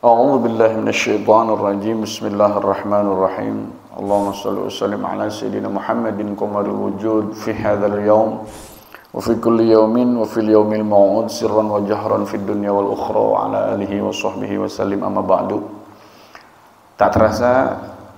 A'udzu billahi minasyaitonir rajim. Bismillahirrahmanirrahim. Allahumma shalli wa sallim ala sayyidina Muhammadin qamaril wujud fi hadzal yaum wa fi kulli yaumin wa fil yaumil mau'ud sirran wa jahran fid dunya wal ukhra wa ala alihi wa sahbihi wa sallim amma ba'du. Tak terasa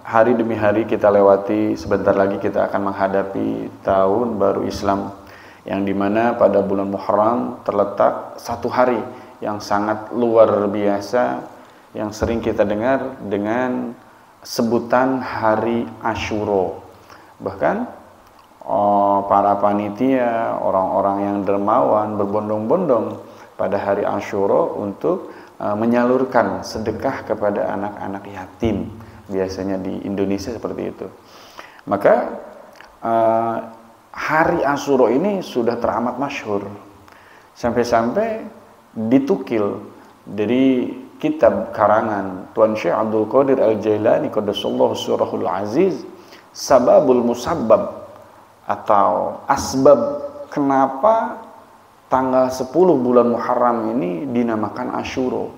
hari demi hari kita lewati, sebentar lagi kita akan menghadapi tahun baru Islam yang dimana pada bulan Muharram terletak satu hari yang sangat luar biasa yang sering kita dengar dengan sebutan Hari Asyura. Bahkan para panitia, orang-orang yang dermawan berbondong-bondong pada Hari Asyura untuk menyalurkan sedekah kepada anak-anak yatim. Biasanya di Indonesia seperti itu. Maka Hari Asyura ini sudah teramat masyhur. Sampai-sampai ditukil dari kitab karangan Tuan Syekh Abdul Qadir Al-Jailani Qaddasallahu Surahul Aziz, Sababul Musabbab atau asbab kenapa tanggal 10 bulan Muharram ini dinamakan Asyura.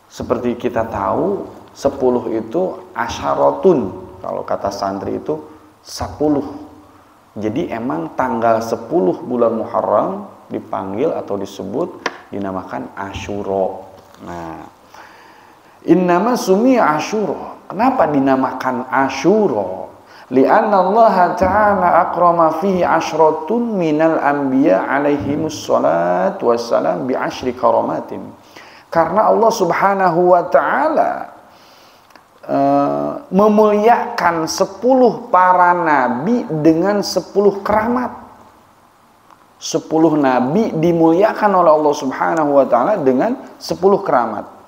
Seperti kita tahu 10 itu asyaratun, kalau kata santri itu 10. Jadi emang tanggal 10 bulan Muharram dipanggil atau disebut dinamakan Asyura. Nah, innama sumiya Asyura. Kenapa dinamakan Asyura? Li'anna Allah Ta'ala akrama fihi asyratun minal anbiya alaihimus salatu wassalam bi asyri karamatin. Karena Allah Subhanahu wa Ta'ala memuliakan 10 para nabi dengan 10 keramat. 10 nabi dimuliakan oleh Allah Subhanahu wa Ta'ala dengan 10 keramat.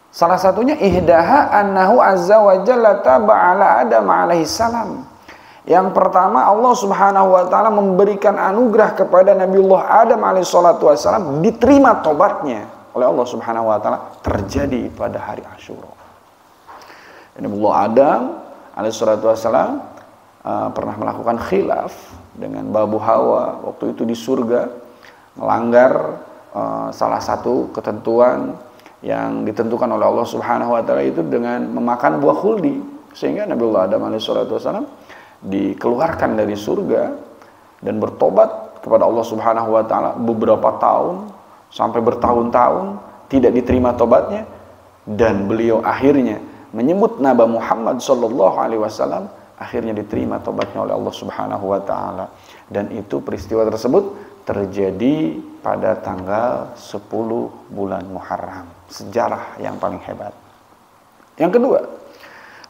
Salah satunya ihdaha annahu azza wa jalla taba ala Adam alaihi salam. Yang pertama, Allah Subhanahu wa Ta'ala memberikan anugerah kepada Nabiullah Adam alaihi salatu wassalam, diterima tobatnya oleh Allah Subhanahu wa Ta'ala terjadi pada hari Asyura. Nabiullah Adam alaihi salatu wassalam pernah melakukan khilaf dengan babu Hawa waktu itu di surga, melanggar salah satu ketentuan yang ditentukan oleh Allah Subhanahu wa Ta'ala itu dengan memakan buah khuldi, sehingga Nabiullah Adam alaihi salatu wassalam dikeluarkan dari surga dan bertobat kepada Allah Subhanahu wa Ta'ala beberapa tahun sampai bertahun-tahun tidak diterima tobatnya, dan beliau akhirnya menyebut Nabi Muhammad sallallahu alaihi wasallam, akhirnya diterima tobatnya oleh Allah Subhanahu wa Ta'ala. Dan itu peristiwa tersebut terjadi pada tanggal 10 bulan Muharram. Sejarah yang paling hebat. Yang kedua,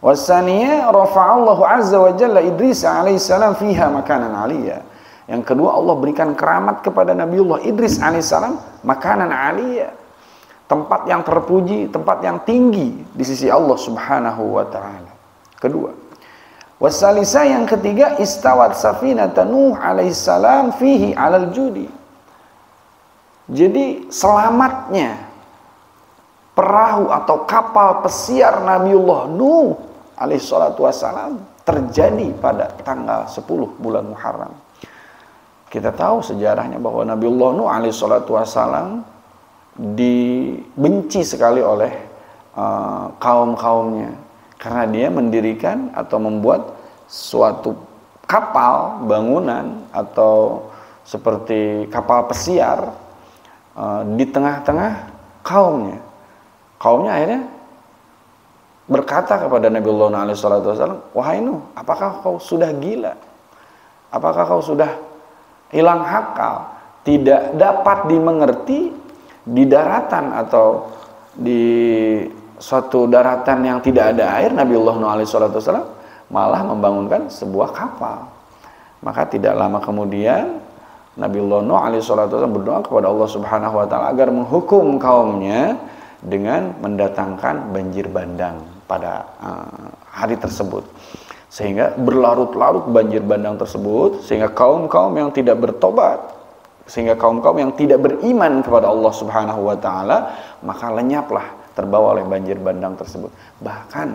wasaniya rafa'allahu azza wa jalla Idris alaihi salam fiha makanan aliyya. Yang kedua, Allah berikan keramat kepada Nabiullah Idris alaihi salam makanan aliyya, tempat yang terpuji, tempat yang tinggi di sisi Allah Subhanahu wa Ta'ala. Kedua, wasalisa yang ketiga, istawat safinata Nuh alaihi salam fihi alal judi. Jadi selamatnya perahu atau kapal pesiar Nabiullah Nuh alaihi salatu wassalam terjadi pada tanggal 10 bulan Muharram. Kita tahu sejarahnya bahwa Nabiullah Nuh alaihi salatu wassalam dibenci sekali oleh kaum-kaumnya karena dia mendirikan atau membuat suatu kapal bangunan atau seperti kapal pesiar di tengah-tengah kaumnya. Kaumnya akhirnya berkata kepada Nabiullah Nuh alaihi salatu wassalam, "Wahai Nuh, apakah kau sudah gila? Apakah kau sudah hilang akal? Tidak dapat dimengerti di daratan atau di suatu daratan yang tidak ada air, Nabiullah Nuh alaihi salatu wassalam malah membangunkan sebuah kapal." Maka tidak lama kemudian Nabiullah Nuh alaihi salatu wassalam berdoa kepada Allah Subhanahu wa Ta'ala agar menghukum kaumnya dengan mendatangkan banjir bandang pada hari tersebut, sehingga berlarut-larut banjir bandang tersebut, sehingga kaum-kaum yang tidak bertobat, sehingga kaum-kaum yang tidak beriman kepada Allah Subhanahu wa Ta'ala, maka lenyaplah, terbawa oleh banjir bandang tersebut. Bahkan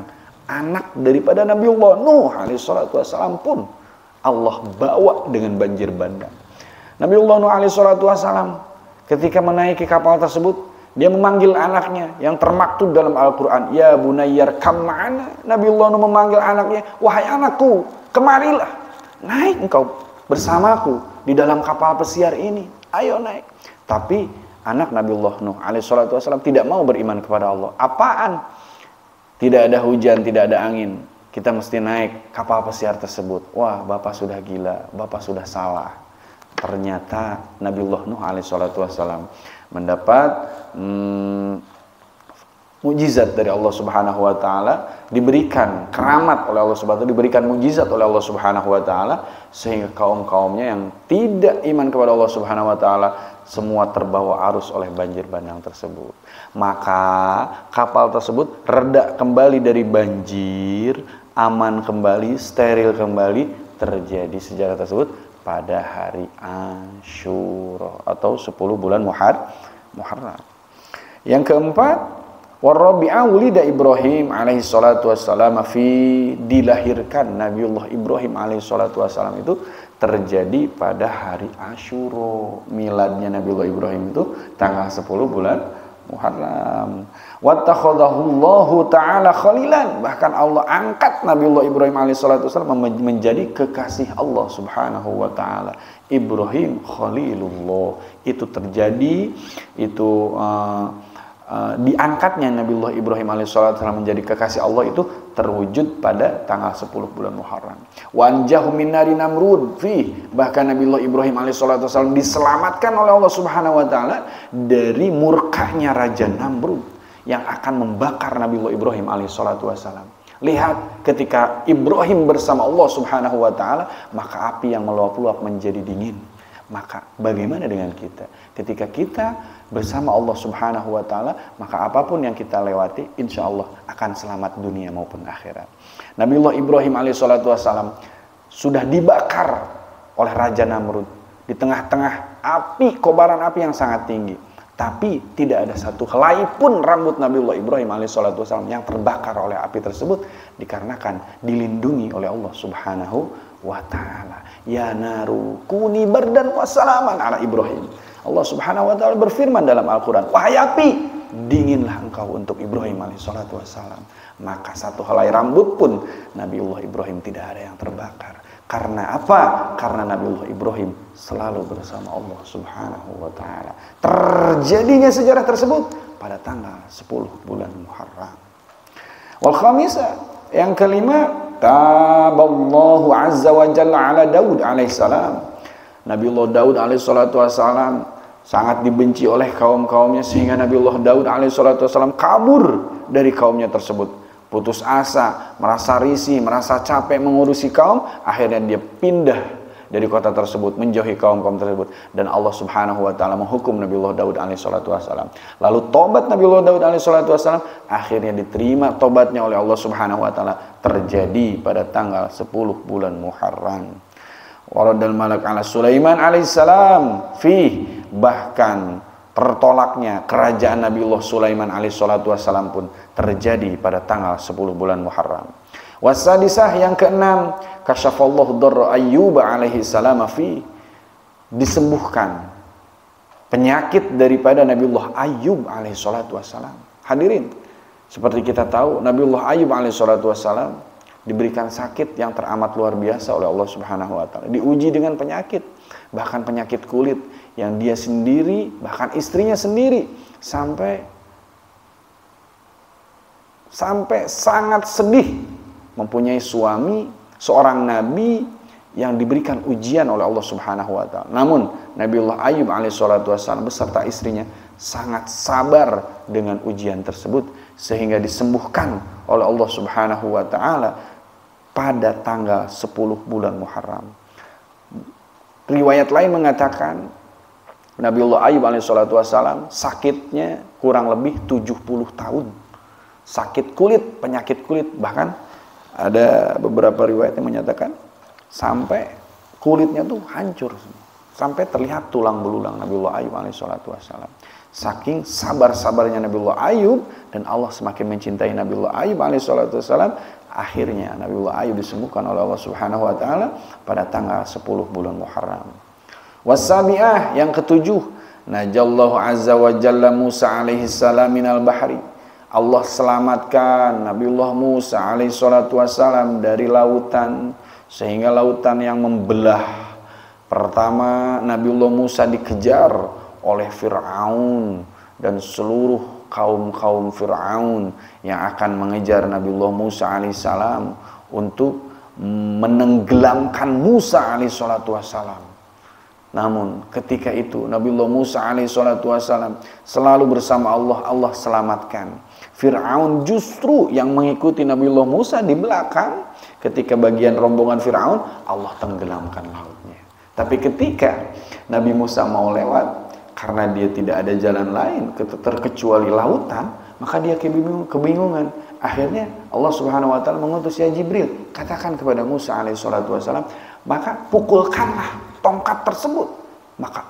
anak daripada Nabiullah Nuh alaihi salatu wassalam pun Allah bawa dengan banjir bandang. Nabiullah Nuh alaihi salatu wassalam ketika menaiki kapal tersebut, Dia memanggil anaknya yang termaktub dalam Al-Quran. Ya bunayyar kam ma'ana. Nabiullah Nuh memanggil anaknya, wahai anakku, kemarilah. Naik engkau bersamaku di dalam kapal pesiar ini. Ayo naik. Tapi anak Nabiullah Nuh alaihissalatu wassalam tidak mau beriman kepada Allah. Apaan? Tidak ada hujan, tidak ada angin. Kita mesti naik kapal pesiar tersebut. Wah, bapak sudah gila, bapak sudah salah. Ternyata Nabiullah Nuh alaihissalatu wassalam mendapat mukjizat dari Allah Subhanahu wa taala, diberikan keramat oleh Allah Subhanahu wa taala, diberikan mukjizat oleh Allah Subhanahu wa taala, sehingga kaum-kaumnya yang tidak iman kepada Allah Subhanahu wa taala semua terbawa arus oleh banjir bandang tersebut. Maka kapal tersebut reda kembali dari banjir, aman kembali, steril kembali. Terjadi sejarah tersebut pada hari Asyura atau 10 bulan Muharram. Yang keempat, warabi'a wulida Ibrahim alaihi salatu wassalam dilahirkan Nabiullah Ibrahim alaihi salatu wassalam itu terjadi pada hari Asyura. Miladnya Nabiullah Ibrahim itu tanggal 10 bulan Muharram. Wattakhadahullahu ta'ala khalilan. Bahkan Allah angkat Nabiullah Ibrahim alaihissalatu wassalam menjadi kekasih Allah Subhanahu wa ta'ala. Ibrahim khalilullah. Itu terjadi, itu diangkatnya Nabiullah Ibrahim alaihissalatu wassalam menjadi kekasih Allah itu terwujud pada tanggal 10 bulan Muharram. Wa anjahu min nari namrud fi. Bahkan Nabiullah Ibrahim alaihissalatu wassalam diselamatkan oleh Allah Subhanahu wa taala dari murkanya Raja Namrud yang akan membakar Nabiullah Ibrahim alaihissalatu wassalam. Lihat, ketika Ibrahim bersama Allah Subhanahu wa taala, maka api yang meluap-luap menjadi dingin. Maka bagaimana dengan kita? Ketika kita bersama Allah Subhanahu wa taala, maka apapun yang kita lewati insya Allah akan selamat dunia maupun akhirat. Nabiullah Ibrahim alaihissalatu wassalam sudah dibakar oleh Raja Namrud di tengah-tengah api, kobaran api yang sangat tinggi. Tapi tidak ada satu helai pun rambut Nabiullah Ibrahim alaihissalatu wassalam yang terbakar oleh api tersebut, dikarenakan dilindungi oleh Allah Subhanahu wa ta'ala. Ya naru kuni bardan wa salaman ala Ibrahim. Allah Subhanahu wa ta'ala berfirman dalam Al-Quran, wahai api, dinginlah engkau untuk Ibrahim alaihissalatu wassalam. Maka satu helai rambut pun Nabiullah Ibrahim tidak ada yang terbakar. Karena apa? Karena Nabiullah Ibrahim selalu bersama Allah Subhanahu wa ta'ala. Terjadinya sejarah tersebut pada tanggal 10 bulan Muharram. Wal khamisah, yang kelima, taballahu azza wa jalla ala Daud alaihissalam. Nabiullah Daud alaihissalatu wassalam sangat dibenci oleh kaum-kaumnya, sehingga Nabiullah Daud alaihissalatu wassalam kabur dari kaumnya tersebut. Putus asa, merasa risih, merasa capek mengurusi kaum, akhirnya dia pindah dari kota tersebut, menjauhi kaum-kaum tersebut, dan Allah Subhanahu wa taala menghukum Nabiullah Daud alaihissalatu wassalam. Lalu tobat Nabiullah Daud alaihissalatu wassalam, akhirnya diterima tobatnya oleh Allah Subhanahu wa taala, terjadi pada tanggal 10 bulan Muharram. Waradal malak ala Sulaiman alaihissalam bahkan tertolaknya kerajaan Nabiullah Sulaiman alaihissalatu wassalam pun terjadi pada tanggal 10 bulan Muharram. Wasadisah, yang keenam, kasyafallahu darra Ayyub alaihissalam disembuhkan penyakit daripada Nabiullah Ayyub alaihissalatu wassalam. Hadirin, seperti kita tahu, Nabiullah Ayyub alaihissalatu wassalam diberikan sakit yang teramat luar biasa oleh Allah Subhanahu wa taala. Diuji dengan penyakit, bahkan penyakit kulit yang dia sendiri, bahkan istrinya sendiri sampai sangat sedih mempunyai suami seorang nabi yang diberikan ujian oleh Allah Subhanahu wa taala. Namun Nabiullah Ayyub alaihissalatu wassalam beserta istrinya sangat sabar dengan ujian tersebut, sehingga disembuhkan oleh Allah Subhanahu wa taala pada tanggal 10 bulan Muharram. Riwayat lain mengatakan Nabiullah Ayyub alaihissalatu wassalam sakitnya kurang lebih 70 tahun. Sakit kulit, penyakit kulit, bahkan ada beberapa riwayat yang menyatakan sampai kulitnya tuh hancur, sampai terlihat tulang belulang Nabiullah Ayyub alaihissalatu wassalam. Saking sabar-sabarnya Nabiullah Ayyub, dan Allah semakin mencintai Nabiullah Ayyub alaihissalatu wassalam, akhirnya Nabiullah Ayyub disembuhkan oleh Allah Subhanahu wa taala pada tanggal 10 bulan Muharram. Wasabi'ah, yang ketujuh, Najallahu azza wa jalla Musa alaihi salam minal bahri. Allah selamatkan Nabiullah Musa alaihi salatu wassalam dari lautan, sehingga lautan yang membelah. Pertama, Nabiullah Musa dikejar oleh Fir'aun dan seluruh kaum-kaum Fir'aun yang akan mengejar Nabiullah Musa alaihissalam untuk menenggelamkan Musa alaihissalatu wassalam. Namun ketika itu Nabiullah Musa alaihissalatu wassalam selalu bersama Allah, Allah selamatkan. Fir'aun justru yang mengikuti Nabiullah Musa di belakang. Ketika bagian rombongan Fir'aun, Allah tenggelamkan lautnya. Tapi ketika Nabi Musa mau lewat, karena dia tidak ada jalan lain terkecuali lautan, maka dia kebingungan. Akhirnya Allah Subhanahu wa taala mengutus ya Jibril, katakan kepada Musa alaihi salatu wasallam, maka pukulkanlah tongkat tersebut. Maka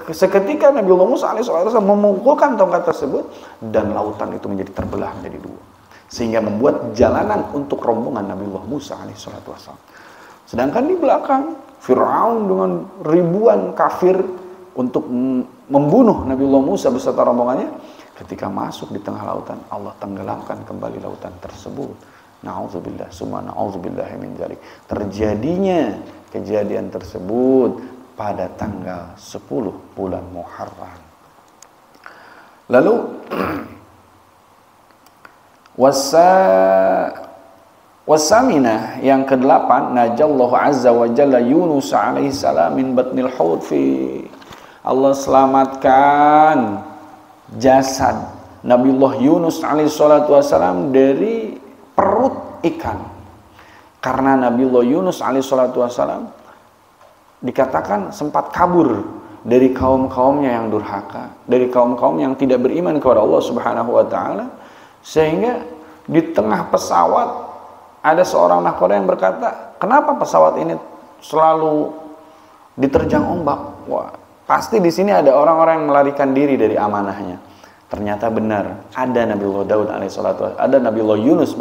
seketika Nabiullah Musa alaihi salatu wasallam memukulkan tongkat tersebut dan lautan itu menjadi terbelah menjadi dua. Sehingga membuat jalanan untuk rombongan Nabiullah Musa alaihi salatu wasallam. Sedangkan di belakang Fir'aun dengan ribuan kafir untuk membunuh Nabiullah Musa beserta rombongannya, ketika masuk di tengah lautan, Allah tenggelamkan kembali lautan tersebut. Na'udzubillah, summa na'udzubillah min dzalik. Terjadinya kejadian tersebut pada tanggal 10 bulan Muharram. Lalu wasaminah yang ke-8, najallahu azza wa jalla Yunus alaihi salam min batnil hut fi. Allah selamatkan jasad Nabiullah Yunus alaihi salatu wasalam dari perut ikan. Karena Nabiullah Yunus alaihi salatu wasalam dikatakan sempat kabur dari kaum-kaumnya yang durhaka, dari kaum-kaum yang tidak beriman kepada Allah Subhanahu wa taala, sehingga di tengah pesawat ada seorang nahkoda yang berkata, kenapa pesawat ini selalu diterjang ombak? Wah, pasti di sini ada orang-orang yang melarikan diri dari amanahnya. Ternyata benar, ada Nabiullah Daud alaihissalatu, ada Nabiullah Yunus,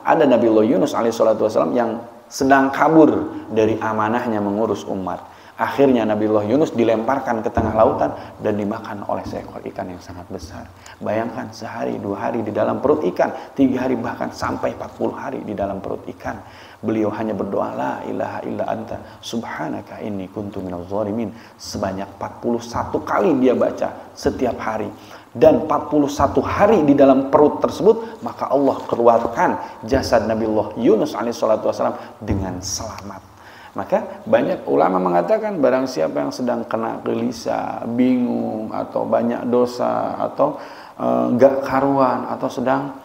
ada Nabiullah Yunus alaihissalatu wassalam yang sedang kabur dari amanahnya mengurus umat. Akhirnya Nabiullah Yunus dilemparkan ke tengah lautan dan dimakan oleh seekor ikan yang sangat besar. Bayangkan sehari, 2 hari di dalam perut ikan, 3 hari bahkan sampai 40 hari di dalam perut ikan. Beliau hanya berdoa, la ilaha illa anta subhanaka inni kuntu minaz zalimin. Sebanyak 41 kali dia baca setiap hari. Dan 41 hari di dalam perut tersebut, maka Allah keluarkan jasad Nabiullah Yunus alaihissalatu wassalam dengan selamat. Maka banyak ulama mengatakan barang siapa yang sedang kena gelisah, bingung, atau banyak dosa, atau gak karuan, atau sedang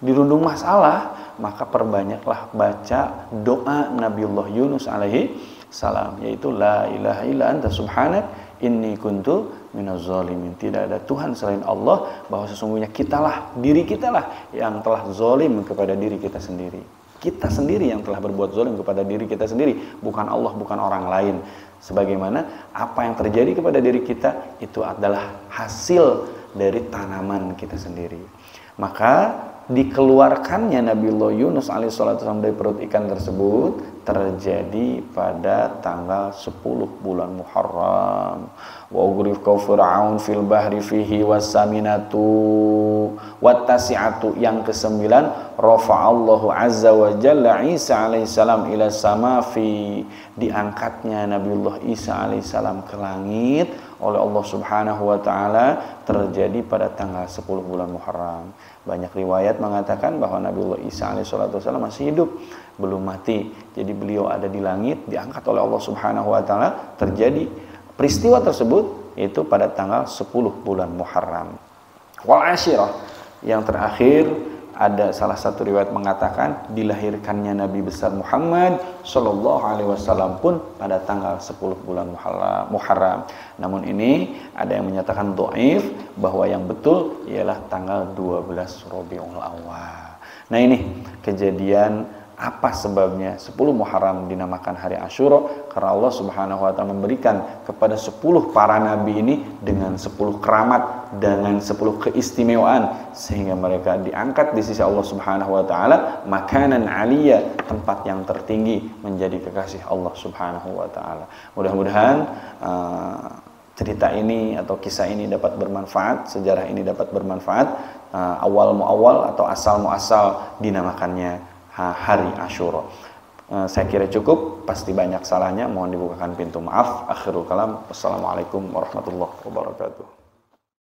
dirundung masalah, maka perbanyaklah baca doa Nabiullah Yunus alaihi salam, yaitu la ilaha illa anta subhanak inni kuntu minaz zalimin. Tidak ada Tuhan selain Allah, bahwa sesungguhnya diri kitalah yang telah zalim kepada diri kita sendiri. Kita sendiri yang telah berbuat zalim kepada diri kita sendiri, bukan Allah, bukan orang lain. Sebagaimana apa yang terjadi kepada diri kita itu adalah hasil dari tanaman kita sendiri. Maka dikeluarkannya Nabiullah Yunus alaihissalam dari perut ikan tersebut terjadi pada tanggal 10 bulan Muharram. Wa ugriqa fir'aun fil bahri fihi wasaminatu wattasi'atu. Yang ke-9, rafa'allahu azza wa jalla Isa alaihissalam ila samafi. Diangkatnya Nabiullah Isa alaihissalam ke langit oleh Allah Subhanahu wa taala terjadi pada tanggal 10 bulan Muharram. Banyak riwayat mengatakan bahwa Nabiullah Isa alaihissalam masih hidup, belum mati. Jadi beliau ada di langit, diangkat oleh Allah Subhanahu wa taala. Terjadi peristiwa tersebut itu pada tanggal 10 bulan Muharram. Wal ashirah, yang terakhir, ada salah satu riwayat mengatakan dilahirkannya Nabi besar Muhammad sallallahu alaihi wasallam pun pada tanggal 10 bulan Muharram. Namun ini ada yang menyatakan dhaif, bahwa yang betul ialah tanggal 12 Rabiul Awwal. Nah, ini kejadian apa sebabnya 10 Muharram dinamakan hari Asyura? Karena Allah Subhanahu wa taala memberikan kepada 10 para nabi ini dengan 10 keramat, dengan 10 keistimewaan, sehingga mereka diangkat di sisi Allah Subhanahu wa taala makanan aliyah, tempat yang tertinggi, menjadi kekasih Allah Subhanahu wa taala. Mudah-mudahan cerita ini atau kisah ini dapat bermanfaat, sejarah ini dapat bermanfaat, awal muawal atau asal muasal dinamakannya hari Asyura. Saya kira cukup, pasti banyak salahnya, mohon dibukakan pintu maaf. Akhirul kalam, wassalamualaikum warahmatullahi wabarakatuh.